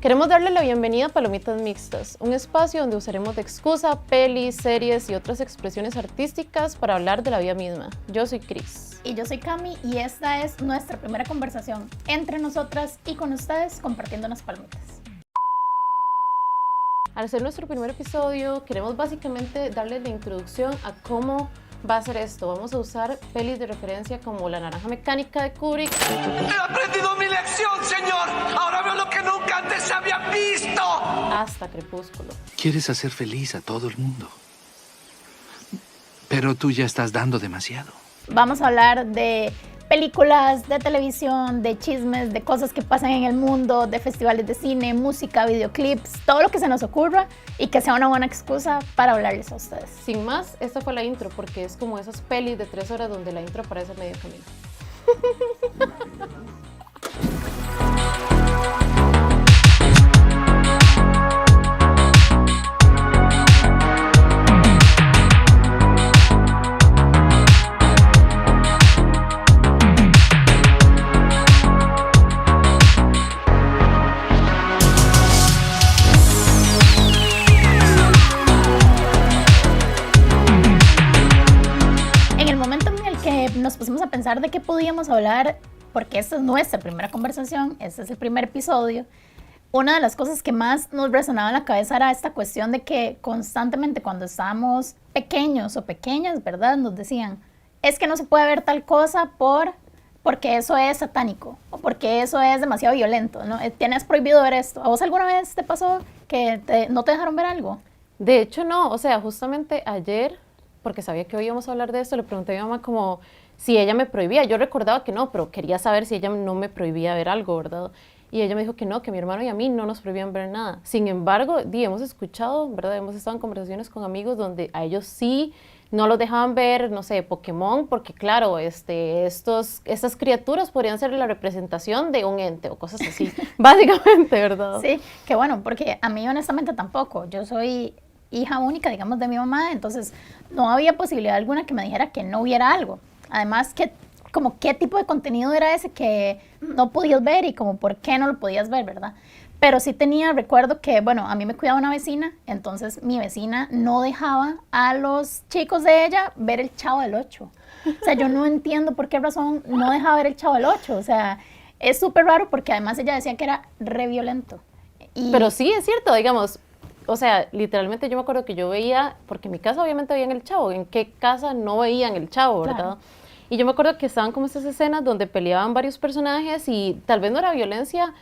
Queremos darle la bienvenida a Palomitas Mixtas, un espacio donde usaremos de excusa, pelis, series y otras expresiones artísticas para hablar de la vida misma. Yo soy Cris. Y yo soy Cami y esta es nuestra primera conversación entre nosotras y con ustedes compartiendo unas palomitas. Al ser nuestro primer episodio, queremos básicamente darles la introducción a cómo va a ser esto. Vamos a usar pelis de referencia como La Naranja Mecánica de Kubrick. ¡He aprendido mi lección, señor! ¡Ahora veo lo que nunca antes había visto! Hasta Crepúsculo. Quieres hacer feliz a todo el mundo, pero tú ya estás dando demasiado. Vamos a hablar de películas, de televisión, de chismes, de cosas que pasan en el mundo, de festivales de cine, música, videoclips, todo lo que se nos ocurra y que sea una buena excusa para hablarles a ustedes. Sin más, esta fue la intro porque es como esas pelis de 3 horas donde la intro aparece a medio camino. Nos pusimos a pensar de qué podíamos hablar, porque esta es nuestra primera conversación, este es el primer episodio. Una de las cosas que más nos resonaba en la cabeza era esta cuestión de que constantemente cuando estábamos pequeños o pequeñas, ¿verdad? Nos decían, es que no se puede ver tal cosa porque eso es satánico o porque eso es demasiado violento, ¿no? Tienes prohibido ver esto. ¿A vos alguna vez te pasó que no te dejaron ver algo? De hecho, no. O sea, justamente ayer, porque sabía que hoy íbamos a hablar de esto, le pregunté a mi mamá como si ella me prohibía. Yo recordaba que no, pero quería saber si ella no me prohibía ver algo, ¿verdad? Y ella me dijo que no, que mi hermano y a mí no nos prohibían ver nada. Sin embargo, hemos escuchado, ¿verdad? Hemos estado en conversaciones con amigos donde a ellos sí no los dejaban ver, no sé, Pokémon, porque claro, estas criaturas podrían ser la representación de un ente o cosas así, básicamente, ¿verdad? Sí, que bueno, porque a mí honestamente tampoco. Yo soy hija única, digamos, de mi mamá, entonces no había posibilidad alguna que me dijera que no hubiera algo. Además, ¿qué tipo de contenido era ese que no podías ver y como por qué no lo podías ver, verdad? Pero sí recuerdo que, bueno, a mí me cuidaba una vecina, entonces mi vecina no dejaba a los chicos de ella ver el Chavo del Ocho. O sea, yo no entiendo por qué razón no dejaba ver el Chavo del Ocho. O sea, es súper raro porque además ella decía que era re violento. Pero sí, es cierto, digamos. O sea, literalmente yo me acuerdo que yo veía, porque en mi casa obviamente veían el Chavo, ¿en qué casa no veían el Chavo, verdad? Claro. Y yo me acuerdo que estaban como estas escenas donde peleaban varios personajes y tal vez no era violencia,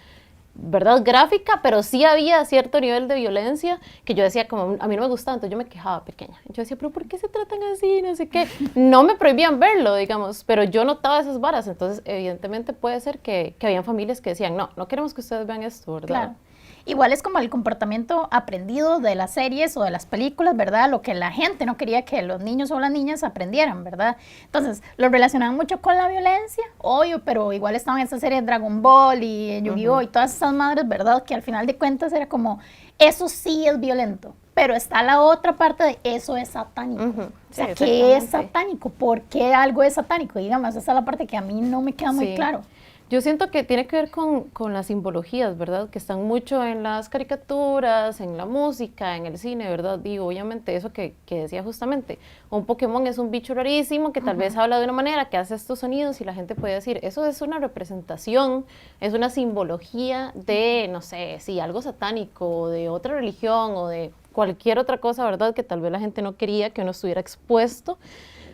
¿verdad? Gráfica, pero sí había cierto nivel de violencia que yo decía como, a mí no me gustaba, entonces yo me quejaba pequeña. Yo decía, pero ¿por qué se tratan así? No sé qué. No me prohibían verlo, digamos, pero yo notaba esas varas, entonces evidentemente puede ser que habían familias que decían, no queremos que ustedes vean esto, ¿verdad? Claro. Igual es como el comportamiento aprendido de las series o de las películas, ¿verdad? Lo que la gente no quería que los niños o las niñas aprendieran, ¿verdad? Entonces, lo relacionaban mucho con la violencia, obvio, pero igual estaban estas series Dragon Ball y Yu-Gi-Oh! Y todas esas madres, ¿verdad? Que al final de cuentas era como, eso sí es violento, pero está la otra parte de eso es satánico. O sea, sí, ¿qué es satánico? ¿Por qué algo es satánico? Digamos, esa es la parte que a mí no me queda muy claro. Yo siento que tiene que ver con las simbologías, ¿verdad? Que están mucho en las caricaturas, en la música, en el cine, ¿verdad? Digo, obviamente eso que decía justamente, un Pokémon es un bicho rarísimo que tal vez habla de una manera, que hace estos sonidos y la gente puede decir, eso es una representación, es una simbología de, no sé, sí, algo satánico, o de otra religión, o de cualquier otra cosa, ¿verdad? Que tal vez la gente no quería que uno estuviera expuesto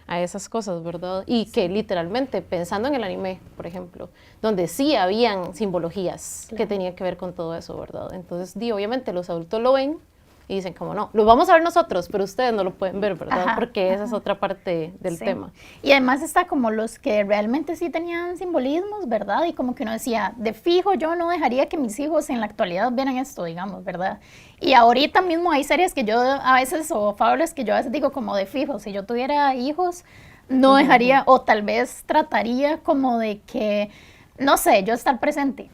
a esas cosas, ¿verdad? Y que literalmente, pensando en el anime, por ejemplo, donde sí habían simbologías que tenían que ver con todo eso, ¿verdad? Entonces, obviamente los adultos lo ven y dicen como no, lo vamos a ver nosotros, pero ustedes no lo pueden ver, ¿verdad? Porque esa es otra parte del tema. Y además está como los que realmente sí tenían simbolismos, ¿verdad? Y como que uno decía, de fijo yo no dejaría que mis hijos en la actualidad vieran esto, digamos, ¿verdad? Y ahorita mismo hay series que yo a veces, o fables que yo a veces digo como de fijo, si yo tuviera hijos, no dejaría, o tal vez trataría como de que, no sé, yo estar presente.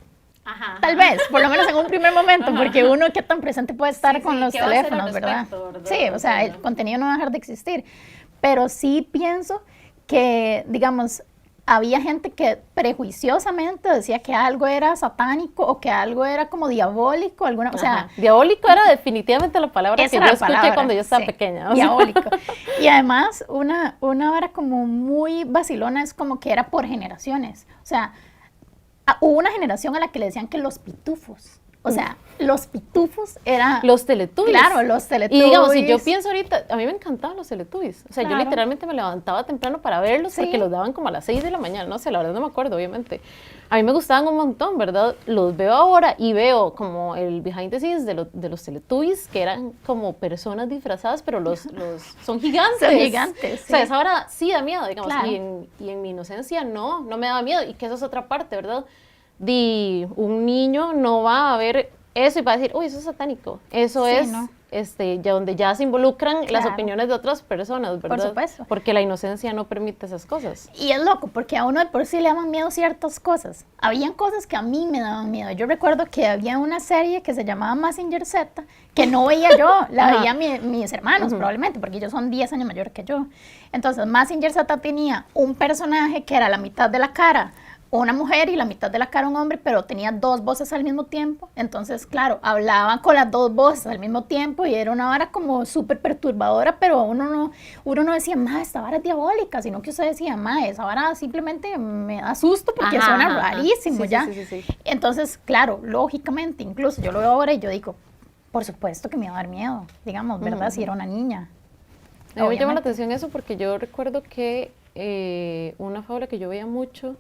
Tal vez, por lo menos en un primer momento, porque uno qué tan presente puede estar con los teléfonos, ¿verdad? Sí, o sea, el contenido no va a dejar de existir, pero sí pienso que, digamos, había gente que prejuiciosamente decía que algo era satánico o que algo era como diabólico, alguna, o sea, Ajá. Diabólico era definitivamente la palabra que esa yo era la escuché palabra, cuando yo estaba sí, pequeña. O sea. diabólico. Y además, una hora como muy vacilona es como que era por generaciones. O sea, hubo una generación a la que le decían que los pitufos. O sea, los pitufos era... Los Teletubbies. Claro, los Teletubbies. Y digamos, si yo pienso ahorita, a mí me encantaban los Teletubbies. O sea, Claro. yo literalmente me levantaba temprano para verlos Sí. porque los daban como a las 6 de la mañana. No sé, la verdad no me acuerdo, obviamente. A mí me gustaban un montón, ¿verdad? Los veo ahora y veo como el behind the scenes de los Teletubbies, que eran como personas disfrazadas, pero los son gigantes. Son gigantes, O sea, sí. esa hora sí da miedo, digamos. Claro. Y en mi inocencia no me daba miedo. Y que esa es otra parte, ¿verdad? Un niño no va a ver eso y va a decir, uy, eso es satánico. Eso Sí, es ¿no? ya donde ya se involucran las Claro. opiniones de otras personas, ¿verdad? supuesto. Porque la inocencia no permite esas cosas. Y es loco, porque a uno de por sí le daban miedo ciertas cosas. Habían cosas que a mí me daban miedo. Yo recuerdo que había una serie que se llamaba Mazinger Z, que no veía yo, la Ajá. veían mis hermanos probablemente, porque ellos son 10 años mayor que yo. Entonces, Mazinger Z tenía un personaje que era la mitad de la cara una mujer y la mitad de la cara un hombre, pero tenía dos voces al mismo tiempo. Entonces, claro, hablaban con las dos voces al mismo tiempo y era una vara como súper perturbadora, pero uno no decía, ma, esta vara es diabólica, sino que usted decía, ma, esa vara simplemente me da susto porque Ajá, suena ajá. rarísimo Sí, ya. sí. Entonces, claro, lógicamente, incluso yo lo veo ahora y yo digo, por supuesto que me iba a dar miedo, digamos, ¿verdad? Si era una niña. A mí me llama la Obviamente. atención eso porque yo recuerdo que una fábula que yo veía mucho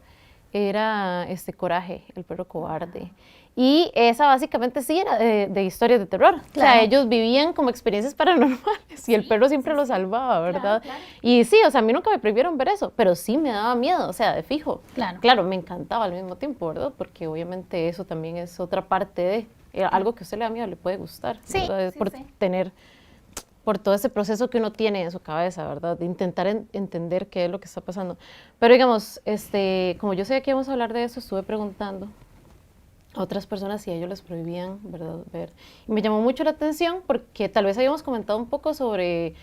era Coraje, el perro cobarde. Y esa básicamente sí era de historias de terror. Claro. O sea, ellos vivían como experiencias paranormales y el perro siempre los salvaba, ¿verdad? Claro. Y sí, o sea, a mí nunca me prohibieron ver eso, pero sí me daba miedo, o sea, de fijo. Claro. Me encantaba al mismo tiempo, ¿verdad? Porque obviamente eso también es otra parte de algo que a usted le da miedo, le puede gustar, Sí, ¿verdad? sí, Por sí. tener por todo ese proceso que uno tiene en su cabeza, ¿verdad? De intentar entender qué es lo que está pasando. Pero digamos, como yo sé que íbamos a hablar de eso, estuve preguntando a otras personas si a ellos les prohibían, ¿verdad? Ver. Y me llamó mucho la atención porque tal vez habíamos comentado un poco sobre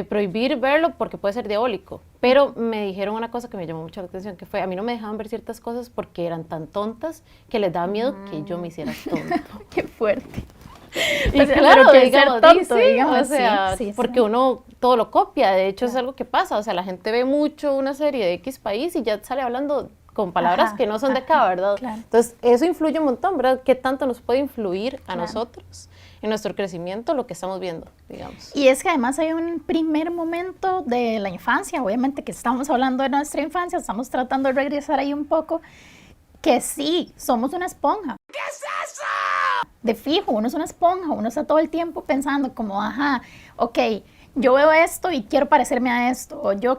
prohibir verlo porque puede ser diabólico, pero me dijeron una cosa que me llamó mucho la atención, que fue, a mí no me dejaban ver ciertas cosas porque eran tan tontas que les daba miedo que yo me hiciera tonto. Qué fuerte. Y O sea, claro, pero que digamos, ser tonto, sí, digamos, o sea, sí, porque sí. uno todo lo copia, de hecho es algo que pasa, o sea, la gente ve mucho una serie de X país y ya sale hablando con palabras Ajá, que no son de acá, ¿verdad? claro. Entonces, eso influye un montón, ¿verdad? ¿Qué tanto nos puede influir a Claro. nosotros en nuestro crecimiento lo que estamos viendo, digamos? Y es que además hay un primer momento de la infancia, obviamente que estamos hablando de nuestra infancia, estamos tratando de regresar ahí un poco, que sí, somos una esponja. ¿Qué es eso? De fijo, uno es una esponja, uno está todo el tiempo pensando como, ajá, ok, yo veo esto y quiero parecerme a esto, o yo,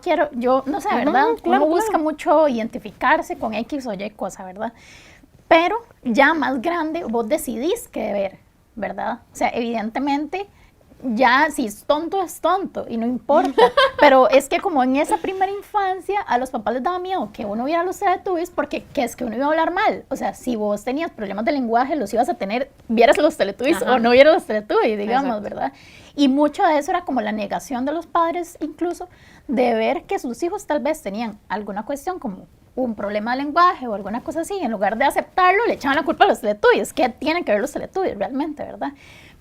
no sé, ¿verdad? Claro, Uno busca mucho identificarse con X o Y cosa, ¿verdad? Pero ya más grande, vos decidís qué ver, ¿verdad? O sea, evidentemente, ya si es tonto y no importa. Pero es que como en esa primera infancia a los papás les daba miedo que uno viera los Teletubbies porque ¿qué es que uno iba a hablar mal? O sea, si vos tenías problemas de lenguaje los ibas a tener, vieras los Teletubbies Ajá. o no vieras los Teletubbies, digamos, Exacto. ¿verdad? Y mucho de eso era como la negación de los padres incluso de ver que sus hijos tal vez tenían alguna cuestión como un problema de lenguaje o alguna cosa así, en lugar de aceptarlo le echaban la culpa a los Teletubbies. ¿Qué tienen que ver los Teletubbies realmente, verdad?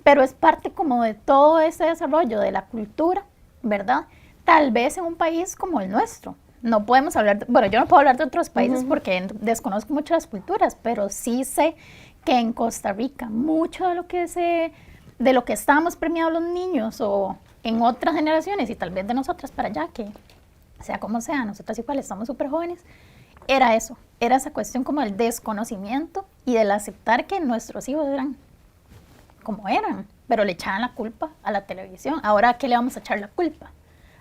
Pero es parte como de todo ese desarrollo de la cultura, ¿verdad? Tal vez en un país como el nuestro. No podemos hablar, bueno, yo no puedo hablar de otros países porque desconozco mucho las culturas, pero sí sé que en Costa Rica mucho de lo que estábamos premiados los niños o en otras generaciones y tal vez de nosotras para allá, que sea como sea, nosotras igual estamos súper jóvenes, era eso, era esa cuestión como del desconocimiento y del aceptar que nuestros hijos eran como eran, pero le echaban la culpa a la televisión. Ahora, ¿a qué le vamos a echar la culpa?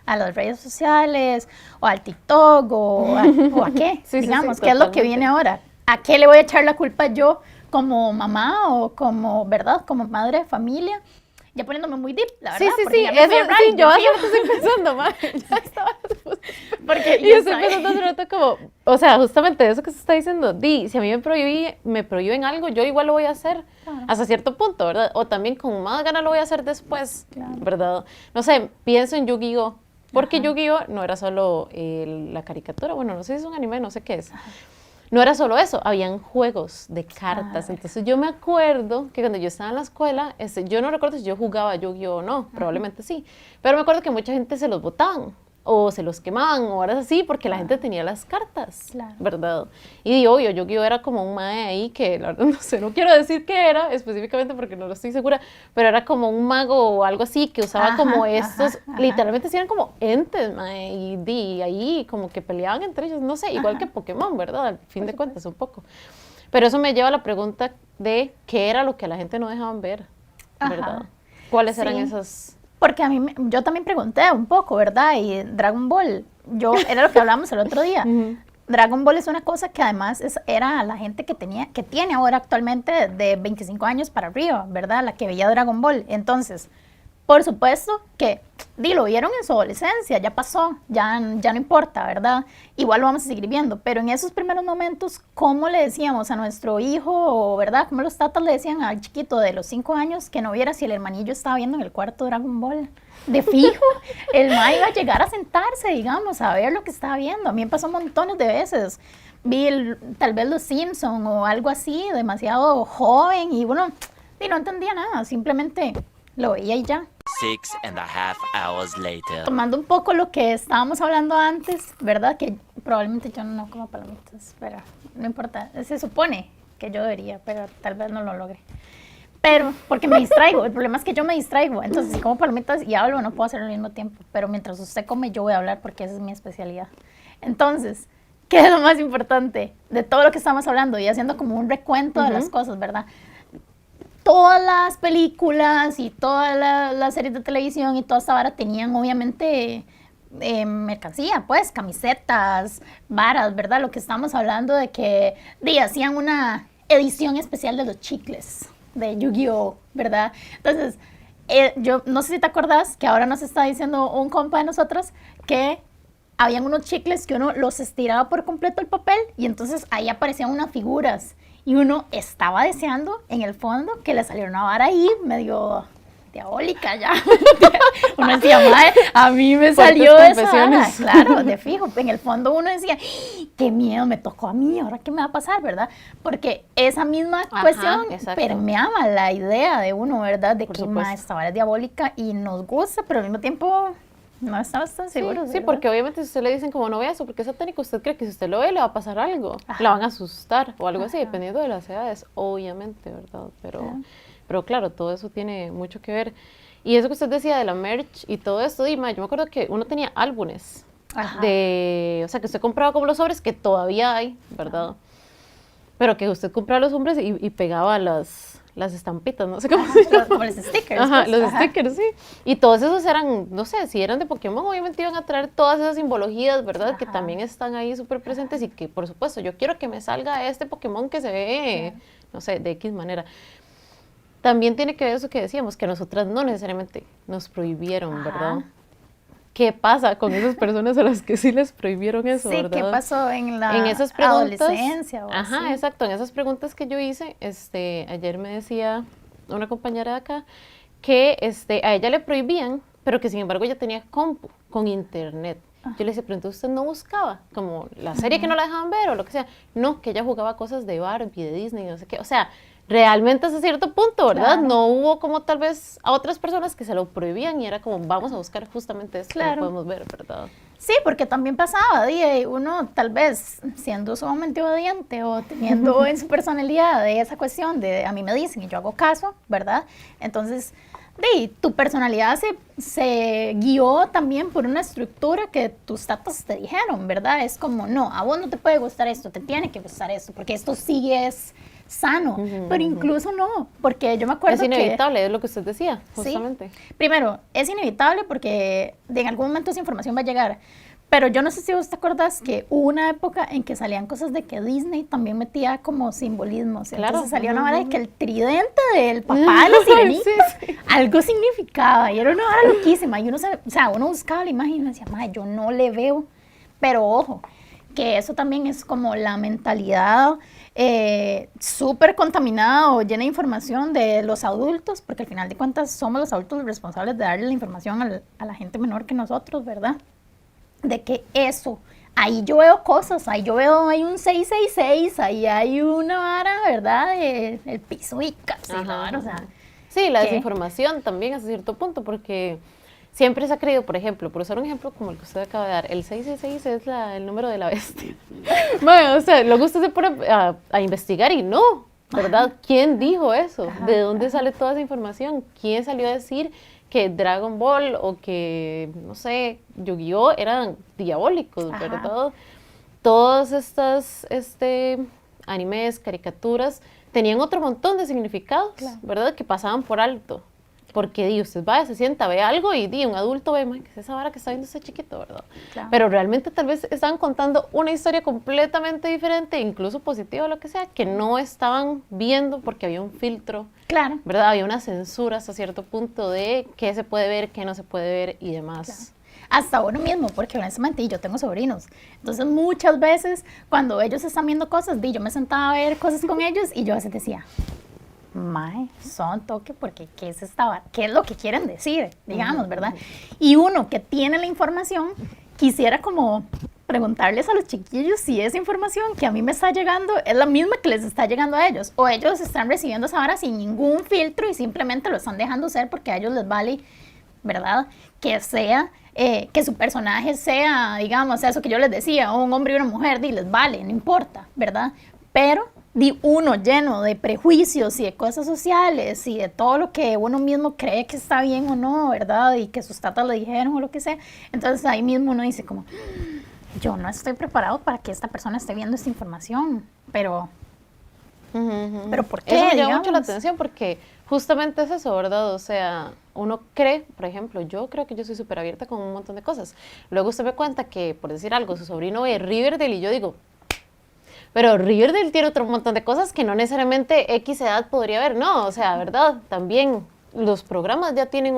¿A las redes sociales? ¿O al TikTok? ¿O a qué? Sí, digamos, sí, ¿qué es lo que totalmente. viene ahora? ¿A qué le voy a echar la culpa yo como mamá o como, ¿verdad? Como madre de familia? Ya poniéndome muy deep, la verdad. Sí, porque ya me eso fui a sí, right, yo me hace fui a- rato estoy pensando, ma, ya estaba, porque y yo estoy soy- pensando hace rato como, o sea, justamente eso que se está diciendo, si a mí me prohíben algo, yo igual lo voy a hacer Claro. hasta cierto punto, ¿verdad? O también con más ganas lo voy a hacer después, Claro. ¿verdad? No sé, pienso en Yu-Gi-Oh! Porque Yu-Gi-Oh no era solo la caricatura, bueno, no sé si es un anime, no sé qué es. No era solo eso, habían juegos de cartas. Entonces yo me acuerdo que cuando yo estaba en la escuela, yo no recuerdo si yo jugaba Yu-Gi-Oh o no, probablemente sí, pero me acuerdo que mucha gente se los botaban o se los quemaban o horas así porque la gente tenía las cartas, ¿verdad? Y obvio, Yu-Gi-Oh era como un mae ahí que la verdad no sé, no quiero decir qué era específicamente porque no lo estoy segura, pero era como un mago o algo así que usaba como estos, literalmente sí eran como entes, mae, y ahí como que peleaban entre ellos, no sé, igual que Pokémon, ¿verdad? Al fin de cuentas un poco. Pero eso me lleva a la pregunta de qué era lo que a la gente no dejaban ver, ¿verdad? ¿Cuáles eran esas? Porque yo también pregunté un poco, ¿verdad? Y Dragon Ball, era lo que hablamos el otro día. Dragon Ball es una cosa que además era la gente que tiene ahora actualmente de 25 años para arriba, ¿verdad? La que veía Dragon Ball. Entonces, por supuesto que lo vieron en su adolescencia, ya pasó, ya no importa, ¿verdad? Igual lo vamos a seguir viendo, pero en esos primeros momentos, ¿cómo le decíamos a nuestro hijo, verdad? ¿Cómo los tatas le decían al chiquito de los 5 años que no viera si el hermanillo estaba viendo en el cuarto Dragon Ball? De fijo, el ma iba a llegar a sentarse, digamos, a ver lo que estaba viendo. A mí me pasó montones de veces. Vi tal vez Los Simpson o algo así, demasiado joven, y bueno, no entendía nada, simplemente lo veía y ya. 6.5 hours later. Tomando un poco lo que estábamos hablando antes, ¿verdad? Que probablemente yo no como palomitas, pero no importa. Se supone que yo debería, pero tal vez no lo logre. Pero, porque me distraigo, el problema es que yo me distraigo. Entonces, si como palomitas y hablo, no puedo hacerlo al mismo tiempo. Pero mientras usted come, yo voy a hablar porque esa es mi especialidad. Entonces, ¿qué es lo más importante de todo lo que estamos hablando? Y haciendo como un recuento de las cosas, ¿verdad? Todas las películas y todas las series de televisión y toda esta vara tenían obviamente mercancía, pues, camisetas, varas, ¿verdad? Lo que estamos hablando de que hacían una edición especial de los chicles de Yu-Gi-Oh, ¿verdad? Entonces, yo no sé si te acordás que ahora nos está diciendo un compa de nosotros que habían unos chicles que uno los estiraba por completo el papel y entonces ahí aparecían unas figuras. Y uno estaba deseando, en el fondo, que le saliera una vara ahí medio diabólica ya. Uno decía, madre, a mí me salió esa vara. Claro, de fijo. En el fondo uno decía, qué miedo me tocó a mí, ¿ahora qué me va a pasar, verdad? Porque esa misma cuestión permeaba la idea de uno, ¿verdad? De que esta vara es diabólica y nos gusta, pero al mismo tiempo no estamos tan seguros. Sí, porque obviamente si usted le dicen como no vea eso porque es satánico, usted cree que si usted lo ve le va a pasar algo, la van a asustar o algo así, dependiendo de las edades, obviamente, ¿verdad? Pero claro, todo eso tiene mucho que ver. Y eso que usted decía de la merch y todo esto, yo me acuerdo que uno tenía álbumes o sea, que usted compraba como los sobres, que todavía hay, ¿verdad? Pero que usted compraba los sobres y pegaba las estampitas, no sé cómo se llama. Como los stickers. Stickers, sí. Y todos esos eran, no sé, si eran de Pokémon, obviamente iban a traer todas esas simbologías, ¿verdad? Que también están ahí súper presentes y que, por supuesto, yo quiero que me salga este Pokémon que se ve, no sé, de X manera. También tiene que ver eso que decíamos, que a nosotras no necesariamente nos prohibieron, ¿verdad? ¿Qué pasa con esas personas a las que sí les prohibieron eso, verdad? ¿Qué pasó en esas adolescencia? Exacto, en esas preguntas que yo hice, ayer me decía una compañera de acá que a ella le prohibían, pero que sin embargo ella tenía compu con internet. Yo le decía, pero entonces usted no buscaba como la serie que no la dejaban ver o lo que sea. No, que ella jugaba cosas de Barbie, de Disney, no sé qué. O sea, realmente hasta cierto punto, ¿verdad? Claro. No hubo como tal vez a otras personas que se lo prohibían y era como, vamos a buscar justamente esto que no podemos ver, ¿verdad? Sí, porque también pasaba, uno tal vez siendo sumamente obediente o teniendo en su personalidad de esa cuestión de a mí me dicen y yo hago caso, ¿verdad? Entonces, tu personalidad se guió también por una estructura que tus tatas te dijeron, ¿verdad? Es como, no, a vos no te puede gustar esto, te tiene que gustar esto, porque esto sí es sano, pero incluso no, porque yo me acuerdo que... Es inevitable, es lo que usted decía, justamente. Sí. Primero, es inevitable porque en algún momento esa información va a llegar, pero yo no sé si vos te acordás que hubo una época en que salían cosas de que Disney también metía como simbolismos, claro. Entonces salía una vara de que el tridente del papá de la sirenita, algo significaba, y era una vara loquísima, y uno buscaba la imagen y me decía, madre, yo no le veo, pero ojo, que eso también es como la mentalidad súper contaminada o llena de información de los adultos, porque al final de cuentas somos los adultos los responsables de darle la información a la gente menor que nosotros, ¿verdad? De que eso, ahí yo veo cosas, ahí yo veo, hay un 666, ahí hay una vara, ¿verdad? El piso y casi, la vara, o sea. Sí, la ¿qué? desinformación también hasta cierto punto, porque siempre se ha creído, por ejemplo, por usar un ejemplo como el que usted acaba de dar, el 666 es el número de la bestia. Bueno, o sea, luego usted se pone a investigar y no, ¿verdad? ¿Quién dijo eso? ¿De dónde sale toda esa información? ¿Quién salió a decir que Dragon Ball o que, no sé, Yu-Gi-Oh eran diabólicos, ¿verdad? Todas estas animes, caricaturas, tenían otro montón de significados, ¿verdad? Que pasaban por alto. Porque usted va, se sienta, ve algo y un adulto ve, ¿qué es esa vara que está viendo ese chiquito, verdad? Claro. Pero realmente tal vez estaban contando una historia completamente diferente, incluso positiva o lo que sea, que no estaban viendo porque había un filtro, Claro. ¿verdad? Había una censura hasta cierto punto de qué se puede ver, qué no se puede ver y demás. Claro. Hasta uno mismo, porque honestamente yo tengo sobrinos, entonces muchas veces cuando ellos están viendo cosas, yo me sentaba a ver cosas con ellos y yo a veces decía, mae, son toque porque ¿qué es esta vara? ¿Qué es lo que quieren decir? Digamos, ¿verdad? Y uno que tiene la información, quisiera como preguntarles a los chiquillos si esa información que a mí me está llegando es la misma que les está llegando a ellos, o ellos están recibiendo esa vara sin ningún filtro y simplemente lo están dejando ser porque a ellos les vale, ¿verdad? Que sea, que su personaje sea, digamos, eso que yo les decía, un hombre y una mujer, les vale, no importa, ¿verdad? Pero uno lleno de prejuicios y de cosas sociales y de todo lo que uno mismo cree que está bien o no, ¿verdad? Y que sus tatas le dijeron o lo que sea. Entonces ahí mismo uno dice como, yo no estoy preparado para que esta persona esté viendo esta información, pero ¿por qué? Eso me llama digamos? mucho la atención porque justamente es eso, ¿verdad? O sea, uno cree, por ejemplo, yo creo que yo soy súper abierta con un montón de cosas. Luego usted me cuenta que, por decir algo, su sobrino ve Riverdale y yo digo, pero Riverdale tiene otro montón de cosas que no necesariamente X edad podría ver. No, o sea, ¿verdad? También los programas ya tienen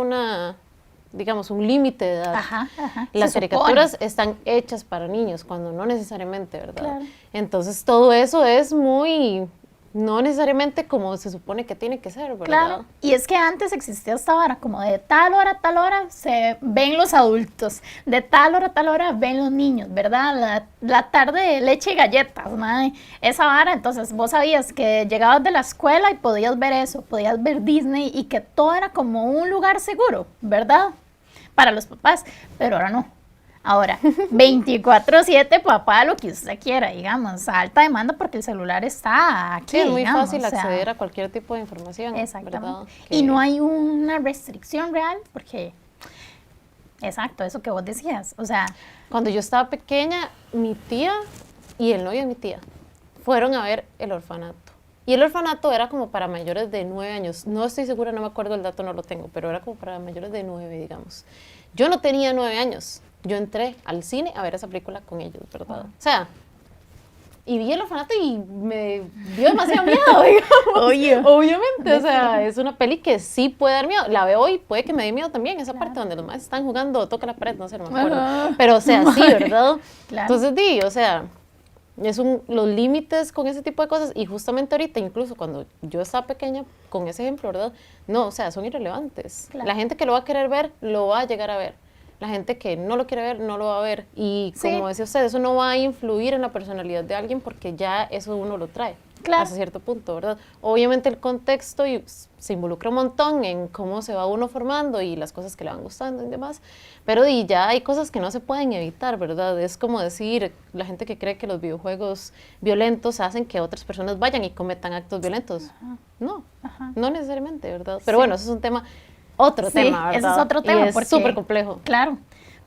digamos, un límite de edad. Las caricaturas están hechas para niños, cuando no necesariamente, ¿verdad? Claro. Entonces, todo eso es muy, no necesariamente como se supone que tiene que ser, ¿verdad? Claro, y es que antes existía esta vara, como de tal hora a tal hora se ven los adultos, de tal hora a tal hora ven los niños, ¿verdad? La tarde de leche y galletas, madre, esa vara, entonces vos sabías que llegabas de la escuela y podías ver eso, podías ver Disney y que todo era como un lugar seguro, ¿verdad? Para los papás, pero ahora no. Ahora, 24/7, papá, lo que usted quiera, digamos, a alta demanda porque el celular está aquí. Sí, es muy digamos, fácil o sea, acceder a cualquier tipo de información. exactamente. ¿verdad? Y no hay una restricción real porque, exacto, eso que vos decías, o sea. Cuando yo estaba pequeña, mi tía y el novio de mi tía fueron a ver El Orfanato. Y El Orfanato era como para mayores de 9 años. No estoy segura, no me acuerdo el dato, no lo tengo, pero era como para mayores de 9, digamos. Yo no tenía 9 años. Yo entré al cine a ver esa película con ellos, ¿verdad? O sea, y vi El Orfanato y me dio demasiado miedo, digamos. Obviamente, o sea, es una peli que sí puede dar miedo. La veo hoy, puede que me dé miedo también, esa parte donde los más están jugando, toca la pared, no sé, no me acuerdo. Pero, o sea, sí, ¿verdad? Claro. Entonces, o sea, los límites con ese tipo de cosas, y justamente ahorita, incluso cuando yo estaba pequeña, con ese ejemplo, ¿verdad? No, o sea, son irrelevantes. Claro. La gente que lo va a querer ver, lo va a llegar a ver. La gente que no lo quiere ver, no lo va a ver. Y como decía usted, eso no va a influir en la personalidad de alguien porque ya eso uno lo trae. Claro. Hasta cierto punto, ¿verdad? Obviamente el contexto se involucra un montón en cómo se va uno formando y las cosas que le van gustando y demás, pero ya hay cosas que no se pueden evitar, ¿verdad? Es como decir, la gente que cree que los videojuegos violentos hacen que otras personas vayan y cometan actos violentos. No, no necesariamente, ¿verdad? Pero bueno, eso es un tema, otro tema, ¿verdad? Ese es otro tema. Y es súper complejo. Claro,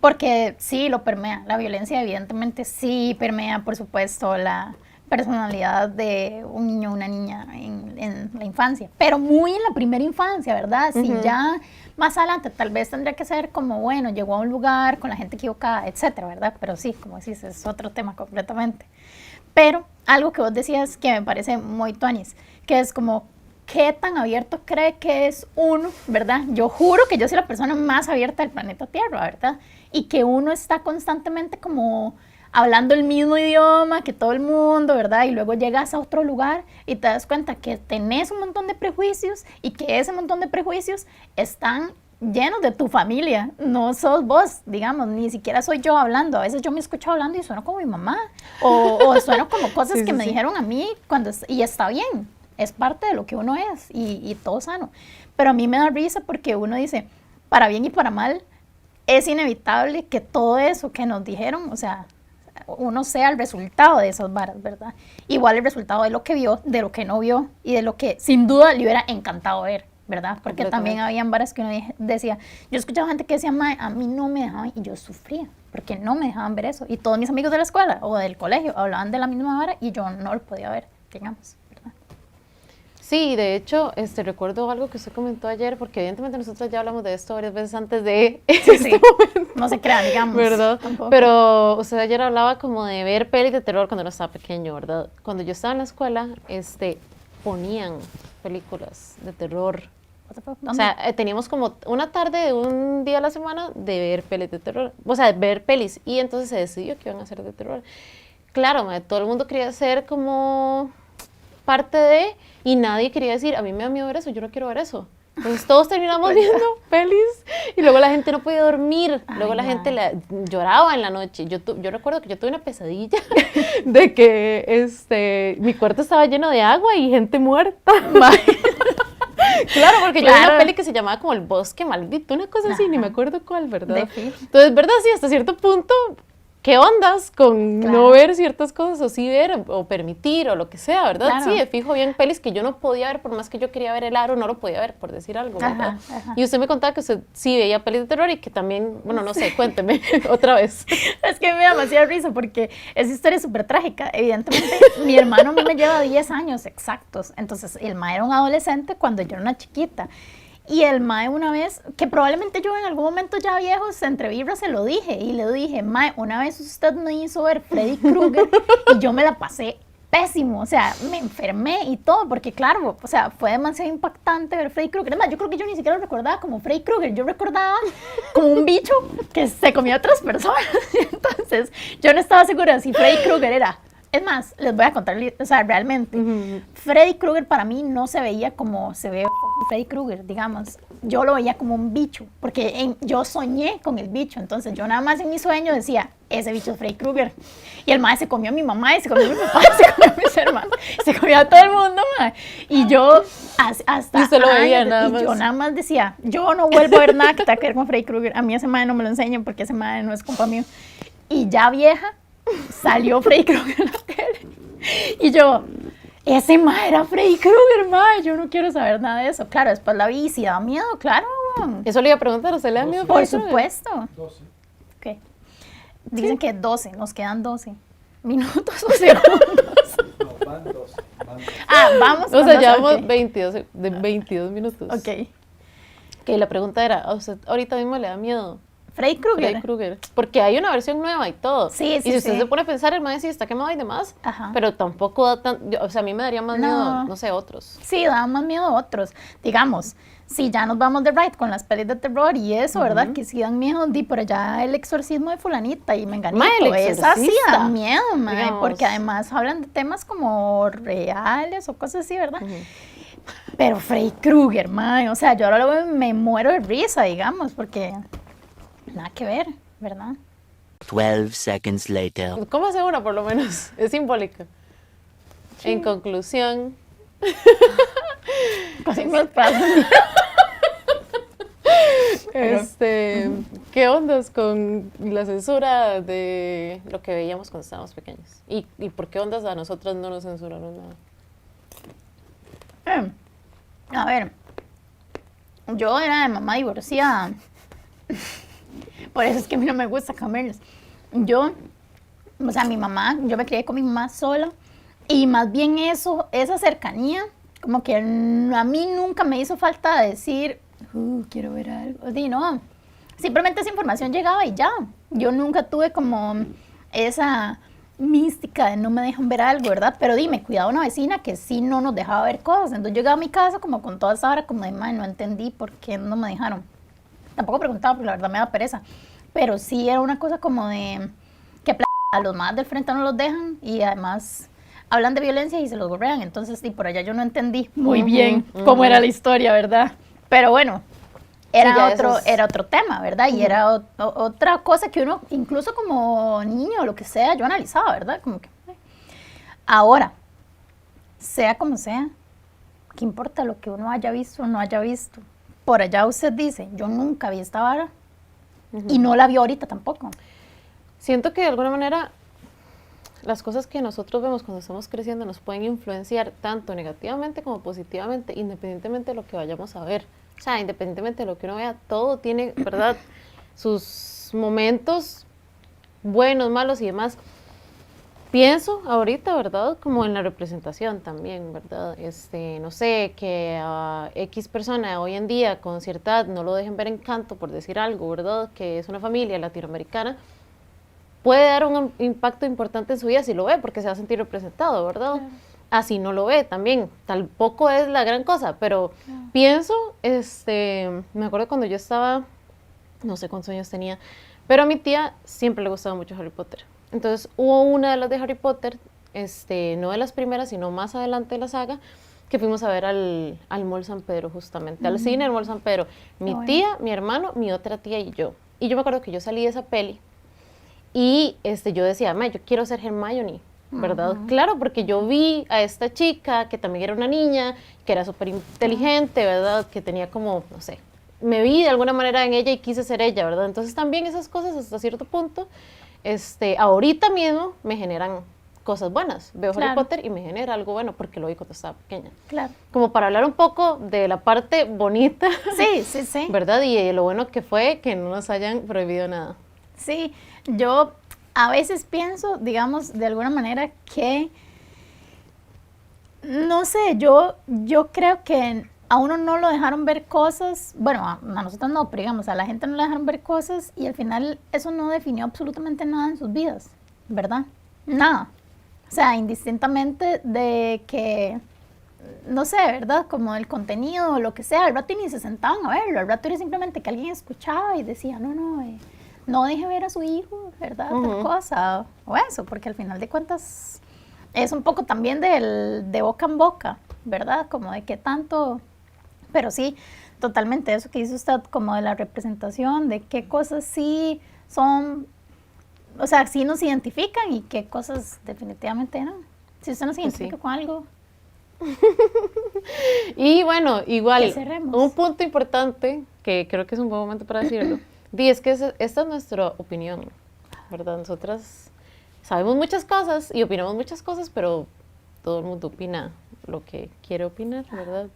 porque sí lo permea, la violencia evidentemente sí permea, por supuesto, la personalidad de un niño o una niña en la infancia, pero muy en la primera infancia, ¿verdad? Si ya más adelante tal vez tendría que ser como, bueno, llegó a un lugar con la gente equivocada, etcétera, ¿verdad? Pero sí, como decís, es otro tema completamente. Pero algo que vos decías que me parece muy tuanis, que es como, ¿qué tan abierto cree que es uno, verdad? Yo juro que yo soy la persona más abierta del planeta Tierra, ¿verdad? Y que uno está constantemente como hablando el mismo idioma que todo el mundo, ¿verdad? Y luego llegas a otro lugar y te das cuenta que tenés un montón de prejuicios y que ese montón de prejuicios están llenos de tu familia, no sos vos, digamos, ni siquiera soy yo hablando. A veces yo me escucho hablando y sueno como mi mamá, o sueno como cosas que me dijeron a mí, y está bien, es parte de lo que uno es, y todo sano. Pero a mí me da risa porque uno dice, para bien y para mal, es inevitable que todo eso que nos dijeron, o sea, uno sea el resultado de esas varas, ¿verdad? Igual el resultado de lo que vio, de lo que no vio, y de lo que sin duda le hubiera encantado ver, ¿verdad? Porque también habían varas que uno decía, yo escuchaba gente que decía, mae, a mí no me dejaban, y yo sufría, porque no me dejaban ver eso. Y todos mis amigos de la escuela o del colegio hablaban de la misma vara y yo no lo podía ver, digamos, ¿verdad? Sí, de hecho, recuerdo algo que usted comentó ayer, porque evidentemente nosotros ya hablamos de esto varias veces antes de sí. Momento. No se crean, digamos. ¿Verdad? Tampoco. Pero usted ayer hablaba como de ver pelis de terror cuando uno estaba pequeño, ¿verdad? Cuando yo estaba en la escuela, ponían películas de terror. ¿Dónde? O sea, teníamos como una tarde de un día a la semana de ver pelis de terror. O sea, de ver pelis. Y entonces se decidió que iban a hacer de terror. Claro, todo el mundo quería ser como parte de, y nadie quería decir, a mí me da miedo ver eso, yo no quiero ver eso. Entonces todos terminamos viendo pelis y luego la gente no podía dormir, luego la gente lloraba en la noche. Yo recuerdo que yo tuve una pesadilla de que mi cuarto estaba lleno de agua y gente muerta. Claro, porque yo vi una peli que se llamaba como El Bosque Maldito, una cosa así, ni me acuerdo cuál, ¿verdad? Entonces, ¿verdad? Sí, hasta cierto punto, ¿qué ondas con no ver ciertas cosas o sí ver o permitir o lo que sea, ¿verdad? Claro. Sí, de fijo bien pelis que yo no podía ver, por más que yo quería ver El Aro, no lo podía ver, por decir algo, ¿verdad? Y usted me contaba que usted sí veía pelis de terror y que también, bueno, no sé, cuénteme otra vez. Es que me da demasiada risa porque esa historia es súper trágica. Evidentemente, mi hermano a mí me lleva 10 años exactos, entonces el ma era un adolescente cuando yo era una chiquita. Y el mae una vez, que probablemente yo en algún momento ya viejos, entre vibras se lo dije, y le dije, mae, una vez usted me hizo ver Freddy Krueger y yo me la pasé pésimo, o sea, me enfermé y todo, porque claro, o sea, fue demasiado impactante ver Freddy Krueger. Además, yo creo que yo ni siquiera lo recordaba como Freddy Krueger, yo recordaba como un bicho que se comía a otras personas. Entonces, yo no estaba segura si Freddy Krueger era... Es más, les voy a contar, o sea, realmente, Freddy Krueger para mí no se veía como se ve Freddy Krueger, digamos. Yo lo veía como un bicho, porque yo soñé con el bicho, entonces yo nada más en mi sueño decía, ese bicho es Freddy Krueger. Y el mae se comió a mi mamá, y se comió a mi papá, y se comió a mis hermanos, se comió a todo el mundo, mae. Y yo hasta... Y usted lo veía nada más. Y yo nada más decía, yo no vuelvo a ver nada que tenga que ver con Freddy Krueger. A mí ese mae no me lo enseñan porque ese mae no es compa mío. Y ya vieja, salió Freddy Krueger en la tele. Y yo, ese ma era Freddy Krueger, ma, yo no quiero saber nada de eso. Claro, después la vi y sí daba miedo, claro. Eso le iba a preguntar, ¿usted le da miedo? Por supuesto. 12. Ok. Dicen que 12, nos quedan 12 minutos o segundos. No, van 12. Ah, vamos. O sea, llevamos 22 minutos. Ok. Ok, la pregunta era, ¿a usted ahorita mismo le da miedo Freddy Krueger? Freddy Krueger. Porque hay una versión nueva y todo. Sí, sí, y si usted sí. se pone a pensar, el mae sí está quemado y demás, Ajá. pero tampoco da tan... o sea, a mí me daría más miedo, no sé, otros. Sí, da más miedo a otros. Digamos, si ya nos vamos de right con las pelis de terror y eso, ¿verdad? Que sí dan miedo, pero ya el exorcismo de fulanita y menganito, esa sí da miedo, mae, porque además hablan de temas como reales o cosas así, ¿verdad? Pero Freddy Krueger, mae, o sea, yo ahora lo veo y me muero de risa, digamos, porque nada que ver, ¿verdad? 12 seconds later. ¿Cómo hace una, por lo menos? Es simbólica. Sí. En conclusión... Casi me pasa. ¿Qué ondas con la censura de lo que veíamos cuando estábamos pequeños? ¿Y por qué ondas a nosotras no nos censuraron nada? A ver, yo era de mamá divorciada. Por eso es que a mí no me gusta comerlos. Yo, o sea, mi mamá, yo me crié con mi mamá sola. Y más bien eso, esa cercanía, como que a mí nunca me hizo falta decir, quiero ver algo. Sí, no, simplemente esa información llegaba y ya. Yo nunca tuve como esa mística de no me dejan ver algo, ¿verdad? Pero dime, cuidado una vecina que sí no nos dejaba ver cosas. Entonces yo llegaba a mi casa como con toda esa hora, como de, no entendí por qué no me dejaron. Tampoco preguntaba porque la verdad me da pereza. Pero sí era una cosa como de, ¿qué a los más del frente no los dejan y además hablan de violencia y se los gorrean. Entonces, y por allá yo no entendí muy bien cómo era la historia, ¿verdad? Pero bueno, era otro tema, ¿verdad? Y era otra cosa que uno, incluso como niño o lo que sea, yo analizaba, ¿verdad? Como que, ahora, sea como sea, ¿qué importa lo que uno haya visto o no haya visto? Por allá usted dice, yo nunca vi esta vara y no la vi ahorita tampoco. Siento que de alguna manera las cosas que nosotros vemos cuando estamos creciendo nos pueden influenciar tanto negativamente como positivamente, independientemente de lo que vayamos a ver. O sea, independientemente de lo que uno vea, todo tiene, ¿verdad?, sus momentos buenos, malos y demás. Pienso ahorita, ¿verdad?, como en la representación también, ¿verdad? No sé, que a X persona hoy en día con cierta edad no lo dejen ver Encanto, por decir algo, ¿verdad?, que es una familia latinoamericana, puede dar un impacto importante en su vida si lo ve, porque se va a sentir representado, ¿verdad? Claro. Así no lo ve también, tampoco es la gran cosa, pero pienso, me acuerdo cuando yo estaba, no sé cuántos años tenía, pero a mi tía siempre le gustaba mucho Harry Potter. Entonces hubo una de las de Harry Potter, no de las primeras, sino más adelante de la saga, que fuimos a ver al Mall San Pedro justamente, al cine del Mall San Pedro. Mi tía, mi hermano, mi otra tía y yo. Y yo me acuerdo que yo salí de esa peli y yo decía, "Ma, yo quiero ser Hermione", ¿verdad? Claro, porque yo vi a esta chica que también era una niña, que era súper inteligente, ¿verdad? Que tenía como, no sé, me vi de alguna manera en ella y quise ser ella, ¿verdad? Entonces también esas cosas hasta cierto punto, ahorita mismo me generan cosas buenas. Veo Harry Potter y me genera algo bueno porque lo vi cuando estaba pequeña. Claro. Como para hablar un poco de la parte bonita. Sí, sí, sí. ¿Verdad? Y lo bueno que fue que no nos hayan prohibido nada. Sí, yo a veces pienso, digamos, de alguna manera que, no sé, yo creo que a uno no lo dejaron ver cosas, bueno, a nosotros no, pero digamos, a la gente no le dejaron ver cosas y al final eso no definió absolutamente nada en sus vidas, ¿verdad? Nada. O sea, indistintamente de que, no sé, ¿verdad? Como el contenido o lo que sea, al rato ni se sentaban a verlo, al rato era simplemente que alguien escuchaba y decía, no deje ver a su hijo, ¿verdad? Tal cosa, o eso, porque al final de cuentas es un poco también de boca en boca, ¿verdad? Como de qué tanto, pero sí, totalmente eso que dice usted, como de la representación, de qué cosas sí son, o sea, sí nos identifican y qué cosas definitivamente no. Si usted no se identifica con algo. Y bueno, igual, un punto importante, que creo que es un buen momento para decirlo, es que esta es nuestra opinión, ¿verdad? Nosotras sabemos muchas cosas y opinamos muchas cosas, pero todo el mundo opina lo que quiere opinar, ¿verdad?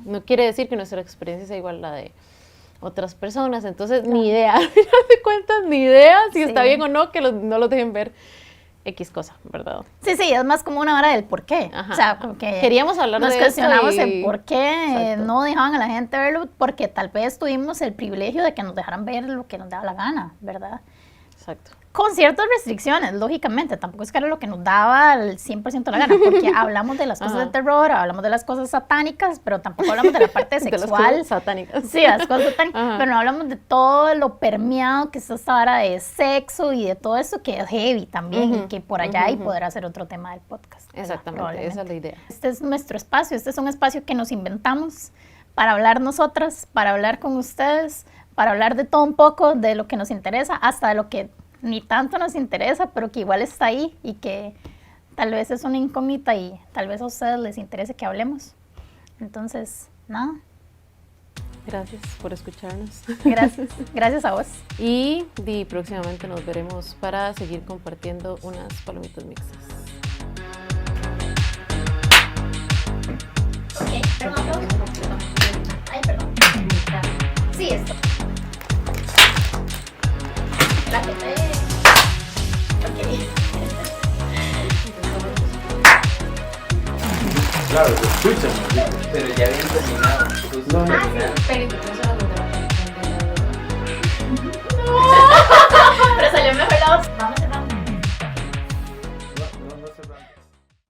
No quiere decir que nuestra experiencia sea igual a la de otras personas, entonces ni idea, al final de cuentas, ni idea si está bien o no que no los dejen ver X cosa, ¿verdad? Sí, es más como una hora del por qué. Ajá, o sea, porque queríamos hablar de eso. Nos cuestionamos el por qué no dejaban a la gente verlo, porque tal vez tuvimos el privilegio de que nos dejaran ver lo que nos daba la gana, ¿verdad? Exacto. Con ciertas restricciones, lógicamente, tampoco es que era lo que nos daba al 100% la gana, porque hablamos de las cosas de terror, hablamos de las cosas satánicas, pero tampoco hablamos de la parte sexual. De las cosas satánicas. Sí, las cosas satánicas, pero no hablamos de todo lo permeado que es esta vara de sexo y de todo eso que es heavy también, y que por allá y podrá ser otro tema del podcast. Exactamente, esa es la idea. Este es nuestro espacio, este es un espacio que nos inventamos para hablar nosotras, para hablar con ustedes, para hablar de todo un poco, de lo que nos interesa, hasta de lo que ni tanto nos interesa, pero que igual está ahí y que tal vez es una incógnita y tal vez a ustedes les interese que hablemos. Entonces, nada. Gracias por escucharnos. Gracias a vos. Y próximamente nos veremos para seguir compartiendo unas palomitas mixtas. Ok, perdón. Ay, perdón. Sí, esto. Claro, lo escuchan, pero ya habían terminado. Pero